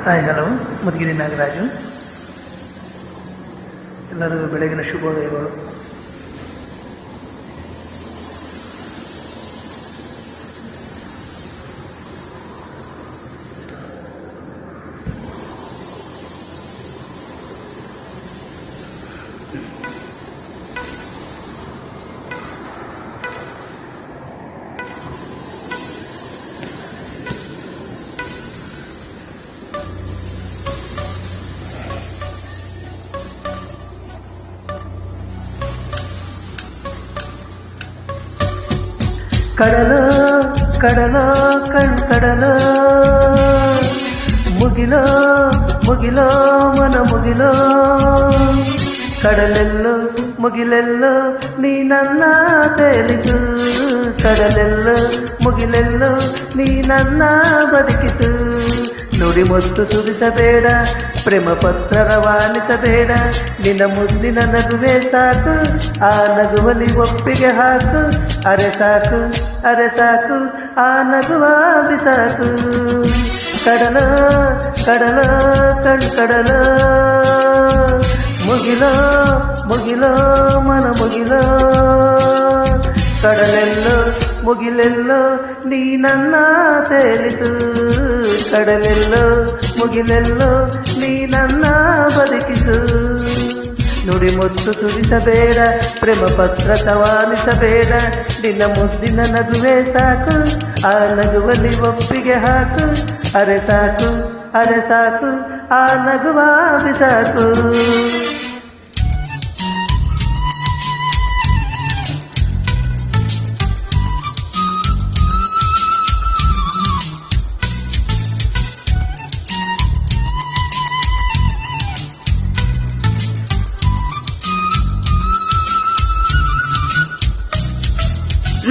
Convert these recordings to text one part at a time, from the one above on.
Hi hello, ಮುದುಗಿರಿ Nagaraju. ಎಲ್ಲರಿಗೂ ಬೆಳಗಿನ ಶುಭೋದಯಗಳು. ಕಡಲೋ ಕಡಲೋ ಕಡಲೋ ಮುಗಿಲೋ ಮುಗಿಲೋ ಮನ ಮುಗಿಲೋ, ಕಡಲೆಲ್ಲೋ ಮುಗಿಲೆಲ್ಲೋ ನೀ ನನ್ನ ತೇಲಿಸು, ಕಡಲೆಲ್ಲೋ ಮುಗಿಲೆಲ್ಲೋ ನೀ ನನ್ನ ಬದುಕಿಸು. ನುಡಿ ಮುತ್ತು ಸುರಿಸಬೇಡ, ಪ್ರೇಮ ಪತ್ರ ರವಾನಿಸಬೇಡ, ನಿನ್ನ ಮುಂದಿನ ನಗುವೆ ಸಾಕು, ಆ ನಗುವಲಿ ಒಪ್ಪಿಗೆ ಹಾಕು. ಅರೆ ಸಾಕು ಅರೆ ಸಾಕು, ಆ ನಗುವ ಬಿಸಾಕು. ಕಡಲ ಕಡಲ ಕಡಲ ಮುಗಿಲೋ ಮುಗಿಲೋ ಮನ ಮುಗಿಲೋ, ಕಡಲೆಲ್ಲೋ ಮುಗಿಲೆಲ್ಲೋ ನೀ ನನ್ನ ತೇಲಿಸು, ಕಡಲೆಲ್ಲೋ ಮುಗಿಲೆಲ್ಲೋ ನೀ ನನ್ನ ಬದುಕಿಸು. ನುಡಿ ಮುತ್ತು ಸುರಿಸಬೇಡ, ಪ್ರೇಮ ಪತ್ರ ಸವಾಲಿಸಬೇಡ, ನಿನ್ನ ಮುದ್ದಿನ ನಗುವೆ ಸಾಕು, ಆ ನಗುವಲ್ಲಿ ಒಪ್ಪಿಗೆ ಹಾಕು. ಅರೆ ಸಾಕು ಅರೆ ಸಾಕು, ಆ ನಗುವ ಬಿಸಾಕು.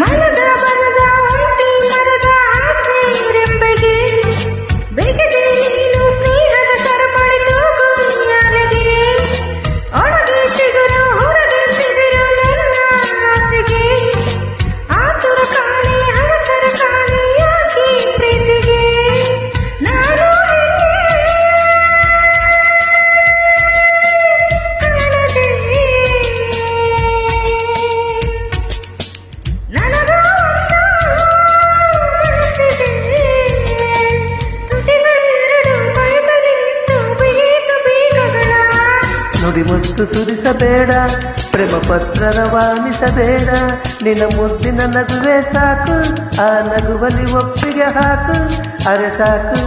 ಮರದ ಬರದ ಒಂಟಿ ಮರದ ಆಸೆ ರೆಂಬೆಗೆ ಬೇಗದೆ ನೀನು ಸ್ನೇಹದ ಸರಪಳಿ ತೂಗು ಯಾರಿಗೆ, ಒಳಗೆ ಚಿಗುರು ಹೊರಗೆ ಚಿಗುರು ನನ್ನ ಆಸೆಗೆ, ಆತುರ ಕಾಣೆ ಅವಸರ ಕಾಣೆ ಯಾಕೆ ಪ್ರೀತಿಗೆ. ನಾನು ನುಡಿ ಮುತ್ತು ಸುರಿಸಬೇಡ, ಪ್ರೇಮ ಪತ್ರ ರವಾನಿಸಬೇಡ, ನಿನ್ನ ಮುದ್ದಿನ ನಗುವೆ ಸಾಕು, ಆ ನಗುವಲಿ ಒಪ್ಪಿಗೆ ಹಾಕು. ಅರೆ ಸಾಕು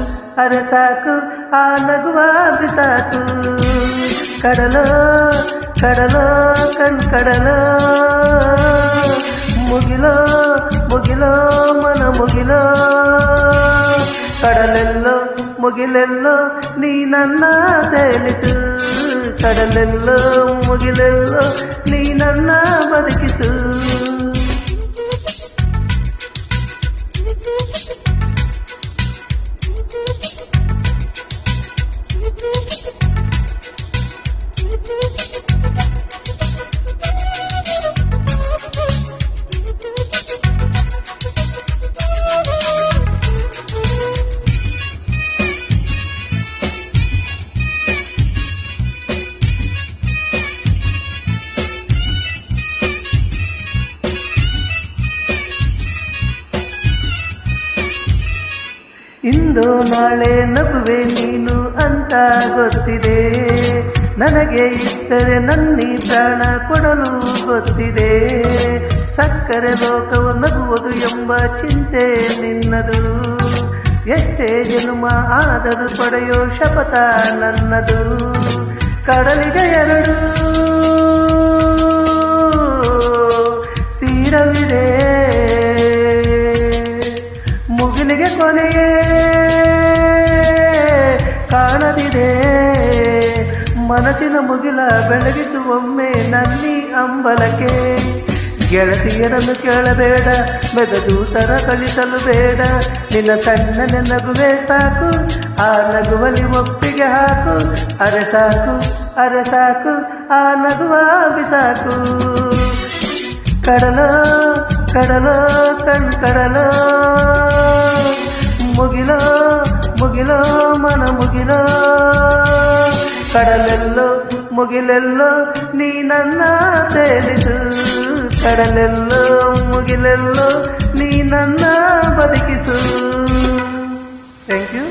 ಅರೆ ಸಾಕು, ಆ ನಗುವ ಬಿಸಾಕು. ಕಡಲೋ ಕಡಲೋ ಕಡಲೋ ಮುಗಿಲೋ ಮುಗಿಲೋ ಮನ ಮುಗಿಲೋ, ಕಡಲೆಲ್ಲೋ ಮುಗಿಲೆಲ್ಲೋ ನೀ ನನ್ನ ತೇಲಿಸು, ಕಡಲೆಲ್ಲೋ ಮುಗಿಲೆಲ್ಲೋ ನೀ ನನ್ನ ಬದುಕಿಸು. ಇಂದು ನಾಳೆ ನಗುವೆ ನೀನು ಅಂತ ಗೊತ್ತಿದೆ, ನನಗೆ ಇದ್ದರೆ ನನ್ನಿ ಪ್ರಾಣ ಕೊಡಲು ಗೊತ್ತಿದೆ. ಸಕ್ಕರೆ ಲೋಕವು ನಗುವುದು ಎಂಬ ಚಿಂತೆ ನಿನ್ನದು, ಎಷ್ಟೇ ಜನ್ಮ ಆದರೂ ಪಡೆಯೋ ಶಪಥ ನನ್ನದು. ಕಡಲಿಗೆ ಎರಡು ತೀರವಿದೆ, ಮುಗಿಲಿಗೆ ಕೊನೆಯೇ ಕಾಣದಿದೆ. ಮನಸ್ಸಿನ ಮುಗಿಲ ಬೆಳಗಿಸುವೊಮ್ಮೆ ನನ್ನಿ ಅಂಬಲಕ್ಕೆ, ಗೆಳತಿಯರನ್ನು ಕೇಳಬೇಡ, ಮೆದದೂತರ ಕಳಿಸಲು ಬೇಡ, ನಿನ್ನ ಸಣ್ಣ ನಗುವೆ ಸಾಕು, ಆ ನಗುವಲಿ ಒಪ್ಪಿಗೆ ಹಾಕು. ಅರೆ ಸಾಕು ಅರೆ ಸಾಕು, ಆ ನಗುವ ಬಿಸಾಕು. ಕಡಲೋ ಕಡಲೋ ಕಡಲೋ ಮುಗಿಲೋ ಮುಗಿಲೋ ಮುಗಿಲೋ ಮನ ಮುಗಿಲೋ ಕಡಲೆಲ್ಲೋ ಮುಗಿಲೆಲ್ಲೋ ನೀ ನನ್ನ ತೇಲಿಸು ಕಡಲೆಲ್ಲೋ ಮುಗಿಲೆಲ್ಲೋ ನೀ ನನ್ನ ಬದುಕಿಸು ಥ್ಯಾಂಕ್ ಯು